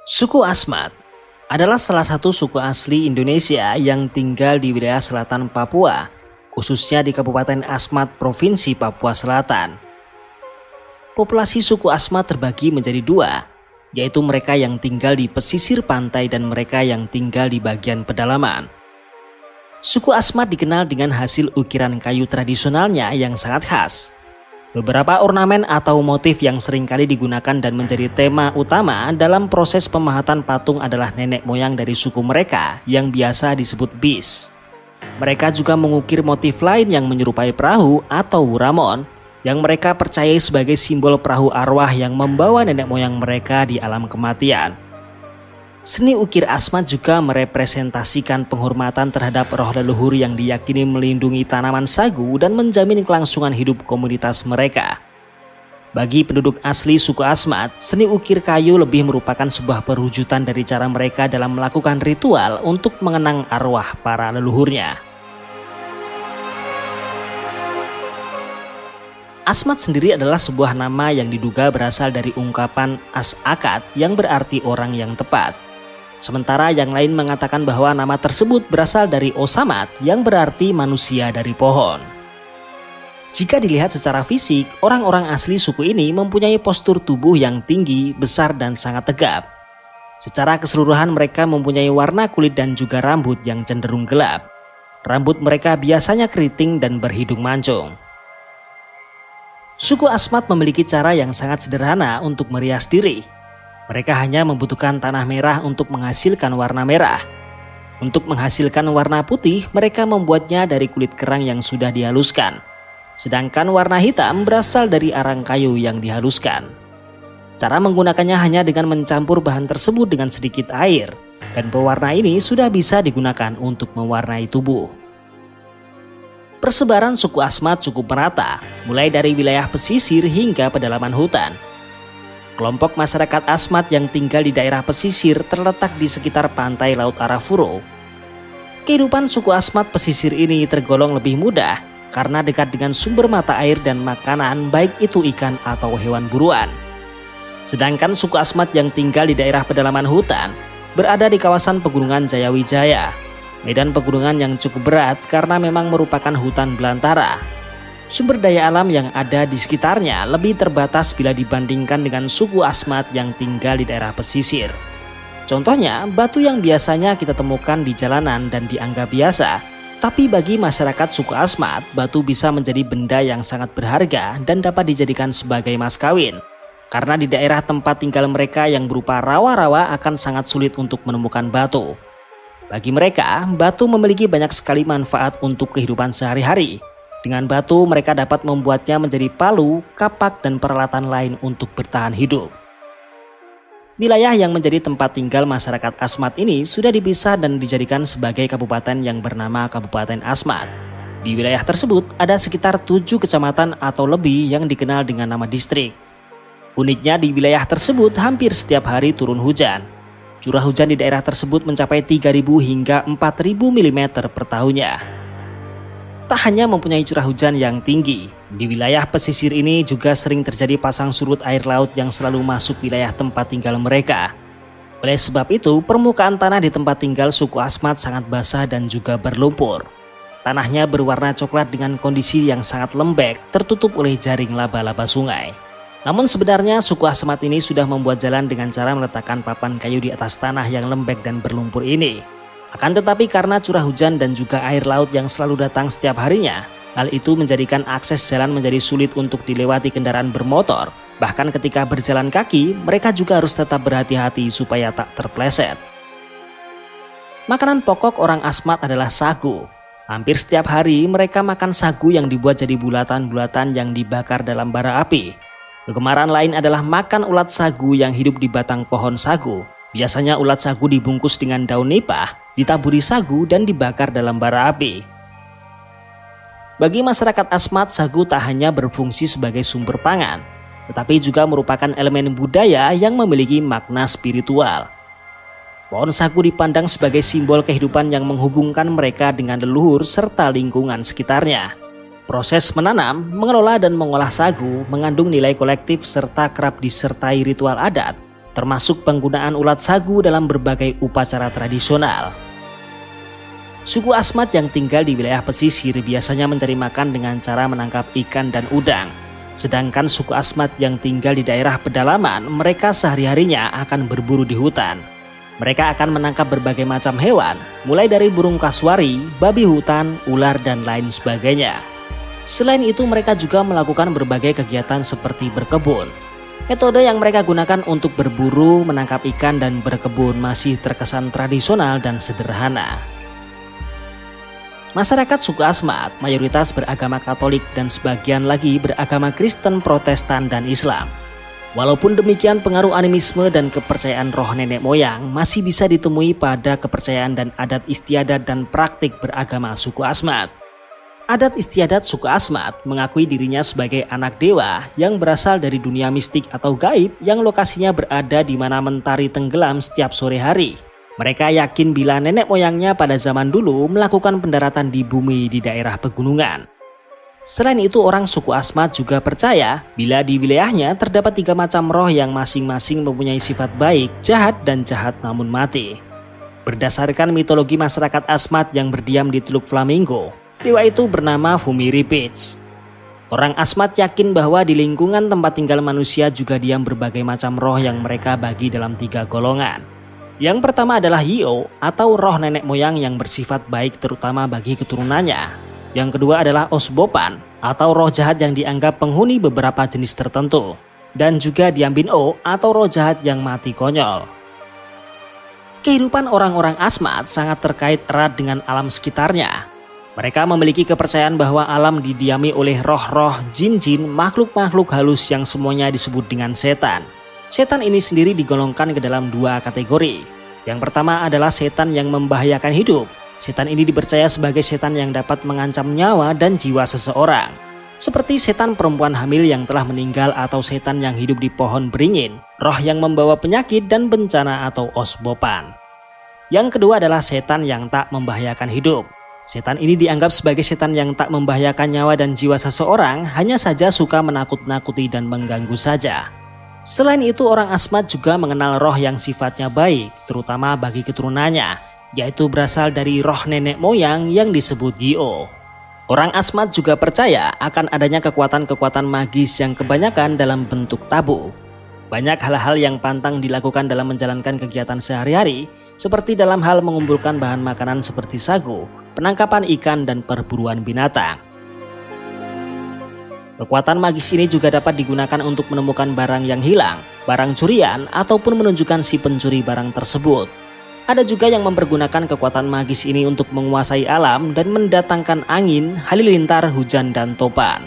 Suku Asmat adalah salah satu suku asli Indonesia yang tinggal di wilayah selatan Papua, khususnya di Kabupaten Asmat, Provinsi Papua Selatan. Populasi suku Asmat terbagi menjadi dua, yaitu mereka yang tinggal di pesisir pantai dan mereka yang tinggal di bagian pedalaman. Suku Asmat dikenal dengan hasil ukiran kayu tradisionalnya yang sangat khas. Beberapa ornamen atau motif yang seringkali digunakan dan menjadi tema utama dalam proses pemahatan patung adalah nenek moyang dari suku mereka yang biasa disebut bis. Mereka juga mengukir motif lain yang menyerupai perahu atau wuramon yang mereka percayai sebagai simbol perahu arwah yang membawa nenek moyang mereka di alam kematian. Seni ukir Asmat juga merepresentasikan penghormatan terhadap roh leluhur yang diyakini melindungi tanaman sagu dan menjamin kelangsungan hidup komunitas mereka. Bagi penduduk asli suku Asmat, seni ukir kayu lebih merupakan sebuah perwujudan dari cara mereka dalam melakukan ritual untuk mengenang arwah para leluhurnya. Asmat sendiri adalah sebuah nama yang diduga berasal dari ungkapan as-akad yang berarti orang yang tepat. Sementara yang lain mengatakan bahwa nama tersebut berasal dari Osamat yang berarti manusia dari pohon. Jika dilihat secara fisik, orang-orang asli suku ini mempunyai postur tubuh yang tinggi, besar dan sangat tegap. Secara keseluruhan mereka mempunyai warna kulit dan juga rambut yang cenderung gelap. Rambut mereka biasanya keriting dan berhidung mancung. Suku Asmat memiliki cara yang sangat sederhana untuk merias diri. Mereka hanya membutuhkan tanah merah untuk menghasilkan warna merah. Untuk menghasilkan warna putih, mereka membuatnya dari kulit kerang yang sudah dihaluskan. Sedangkan warna hitam berasal dari arang kayu yang dihaluskan. Cara menggunakannya hanya dengan mencampur bahan tersebut dengan sedikit air. Dan pewarna ini sudah bisa digunakan untuk mewarnai tubuh. Persebaran suku Asmat cukup merata, mulai dari wilayah pesisir hingga pedalaman hutan. Kelompok masyarakat Asmat yang tinggal di daerah pesisir terletak di sekitar pantai Laut Arafura. Kehidupan suku Asmat pesisir ini tergolong lebih mudah karena dekat dengan sumber mata air dan makanan, baik itu ikan atau hewan buruan. Sedangkan suku Asmat yang tinggal di daerah pedalaman hutan berada di kawasan pegunungan Jayawijaya. Medan pegunungan yang cukup berat karena memang merupakan hutan belantara. Sumber daya alam yang ada di sekitarnya lebih terbatas bila dibandingkan dengan suku Asmat yang tinggal di daerah pesisir. Contohnya, batu yang biasanya kita temukan di jalanan dan dianggap biasa, tapi bagi masyarakat suku Asmat, batu bisa menjadi benda yang sangat berharga dan dapat dijadikan sebagai mas kawin. Karena di daerah tempat tinggal mereka yang berupa rawa-rawa akan sangat sulit untuk menemukan batu. Bagi mereka, batu memiliki banyak sekali manfaat untuk kehidupan sehari-hari. Dengan batu, mereka dapat membuatnya menjadi palu, kapak, dan peralatan lain untuk bertahan hidup. Wilayah yang menjadi tempat tinggal masyarakat Asmat ini sudah dipisah dan dijadikan sebagai kabupaten yang bernama Kabupaten Asmat. Di wilayah tersebut ada sekitar 7 kecamatan atau lebih yang dikenal dengan nama distrik. Uniknya di wilayah tersebut hampir setiap hari turun hujan. Curah hujan di daerah tersebut mencapai 3.000 hingga 4.000 mm per tahunnya. Tak hanya mempunyai curah hujan yang tinggi, di wilayah pesisir ini juga sering terjadi pasang surut air laut yang selalu masuk wilayah tempat tinggal mereka. Oleh sebab itu, permukaan tanah di tempat tinggal suku Asmat sangat basah dan juga berlumpur. Tanahnya berwarna coklat dengan kondisi yang sangat lembek, tertutup oleh jaring laba-laba sungai. Namun sebenarnya suku Asmat ini sudah membuat jalan dengan cara meletakkan papan kayu di atas tanah yang lembek dan berlumpur ini. Akan tetapi karena curah hujan dan juga air laut yang selalu datang setiap harinya, hal itu menjadikan akses jalan menjadi sulit untuk dilewati kendaraan bermotor. Bahkan ketika berjalan kaki, mereka juga harus tetap berhati-hati supaya tak terpleset. Makanan pokok orang Asmat adalah sagu. Hampir setiap hari mereka makan sagu yang dibuat jadi bulatan-bulatan yang dibakar dalam bara api. Kegemaran lain adalah makan ulat sagu yang hidup di batang pohon sagu. Biasanya ulat sagu dibungkus dengan daun nipah, ditaburi sagu dan dibakar dalam bara api. Bagi masyarakat Asmat, sagu tak hanya berfungsi sebagai sumber pangan, tetapi juga merupakan elemen budaya yang memiliki makna spiritual. Pohon sagu dipandang sebagai simbol kehidupan yang menghubungkan mereka dengan leluhur serta lingkungan sekitarnya. Proses menanam, mengelola dan mengolah sagu mengandung nilai kolektif serta kerap disertai ritual adat termasuk penggunaan ulat sagu dalam berbagai upacara tradisional. Suku Asmat yang tinggal di wilayah pesisir biasanya mencari makan dengan cara menangkap ikan dan udang. Sedangkan suku Asmat yang tinggal di daerah pedalaman, mereka sehari-harinya akan berburu di hutan. Mereka akan menangkap berbagai macam hewan, mulai dari burung kasuari, babi hutan, ular, dan lain sebagainya. Selain itu, mereka juga melakukan berbagai kegiatan seperti berkebun. Metode yang mereka gunakan untuk berburu, menangkap ikan, dan berkebun masih terkesan tradisional dan sederhana. Masyarakat suku Asmat mayoritas beragama Katolik dan sebagian lagi beragama Kristen, Protestan, dan Islam. Walaupun demikian, pengaruh animisme dan kepercayaan roh nenek moyang masih bisa ditemui pada kepercayaan dan adat istiadat dan praktik beragama suku Asmat. Adat istiadat suku Asmat mengakui dirinya sebagai anak dewa yang berasal dari dunia mistik atau gaib yang lokasinya berada di mana mentari tenggelam setiap sore hari. Mereka yakin bila nenek moyangnya pada zaman dulu melakukan pendaratan di bumi di daerah pegunungan. Selain itu, orang suku Asmat juga percaya bila di wilayahnya terdapat 3 macam roh yang masing-masing mempunyai sifat baik, jahat, dan jahat namun mati. Berdasarkan mitologi masyarakat Asmat yang berdiam di Teluk Flamingo, dewa itu bernama Fumiripits. Orang Asmat yakin bahwa di lingkungan tempat tinggal manusia juga diam berbagai macam roh yang mereka bagi dalam 3 golongan. Yang pertama adalah Hio atau roh nenek moyang yang bersifat baik terutama bagi keturunannya. Yang kedua adalah Osbopan atau roh jahat yang dianggap penghuni beberapa jenis tertentu. Dan juga Diambin-o atau roh jahat yang mati konyol. Kehidupan orang-orang Asmat sangat terkait erat dengan alam sekitarnya. Mereka memiliki kepercayaan bahwa alam didiami oleh roh-roh, jin-jin, makhluk-makhluk halus yang semuanya disebut dengan setan. Setan ini sendiri digolongkan ke dalam 2 kategori. Yang pertama adalah setan yang membahayakan hidup. Setan ini dipercaya sebagai setan yang dapat mengancam nyawa dan jiwa seseorang. Seperti setan perempuan hamil yang telah meninggal atau setan yang hidup di pohon beringin, roh yang membawa penyakit dan bencana atau Osbopan. Yang kedua adalah setan yang tak membahayakan hidup. Setan ini dianggap sebagai setan yang tak membahayakan nyawa dan jiwa seseorang, hanya saja suka menakut-nakuti dan mengganggu saja. Selain itu, orang Asmat juga mengenal roh yang sifatnya baik, terutama bagi keturunannya, yaitu berasal dari roh nenek moyang yang disebut Gio. Orang Asmat juga percaya akan adanya kekuatan-kekuatan magis yang kebanyakan dalam bentuk tabu. Banyak hal-hal yang pantang dilakukan dalam menjalankan kegiatan sehari-hari, seperti dalam hal mengumpulkan bahan makanan seperti sagu, penangkapan ikan, dan perburuan binatang. Kekuatan magis ini juga dapat digunakan untuk menemukan barang yang hilang, barang curian, ataupun menunjukkan si pencuri barang tersebut. Ada juga yang mempergunakan kekuatan magis ini untuk menguasai alam dan mendatangkan angin, halilintar, hujan, dan topan.